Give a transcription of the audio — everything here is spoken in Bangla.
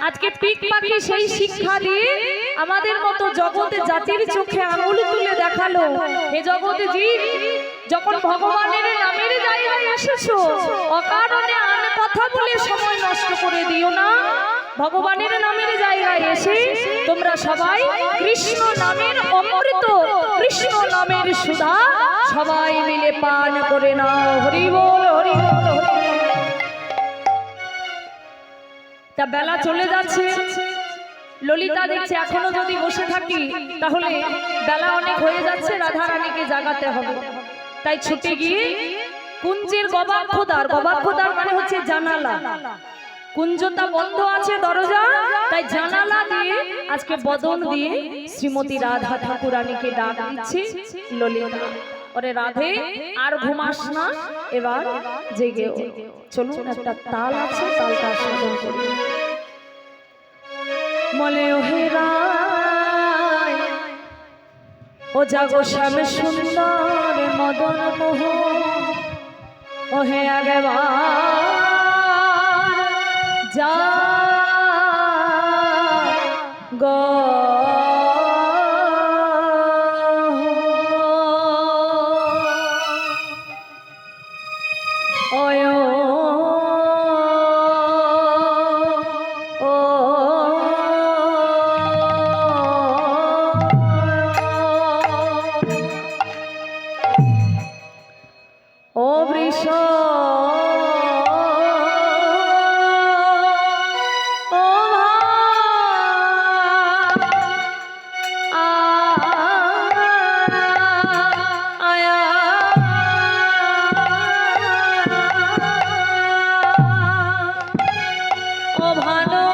আজকে পিক পাখি সেই শিক্ষা দিয়ে আমাদের মতো জগতে জাতির চোখে আঙুল তুলে দেখালো, হে জগতে জীব, যখন ভগবানের নামের জায়গায় এসেছো অকারণে আন কথা বলে সময় নষ্ট করে দিও না। ভগবানের নামের জায়গায় এসে তোমরা সবাই কৃষ্ণ নামের অমৃত, কৃষ্ণ নামের সুধা সবাই মিলে পান করে নাও। হরি বল, হরি বল, হরি বল। তা বেলা চলে যাচ্ছে, ললিতা দেখছে এখনো যদি বসে থাকি তাহলে বেলা অনেক হয়ে যাচ্ছে, রাধা রানীকে জাগাতে হবে। তাই ছুটে গিয়ে কুঞ্জের গবাক্ষদার, গবাক্ষদার মানে হচ্ছে জানালা, কুঞ্জটা বন্ধ আছে দরজা, তাই জানালা দিয়ে আজকে বদন দিয়ে শ্রীমতী রাধা ঠাকুরানীকে ডাক দিচ্ছে ললিতা। ওরে রাধে, আর ঘুমাস না, এবার জেগে ওঠ। চলুন একটা তাল আছে, তালটা সাধন করি। মলে ওহে রায়, ও জাগো শ্যাম সুন্দর মদন মোহ, ওহে আগেবার যা গো ভালো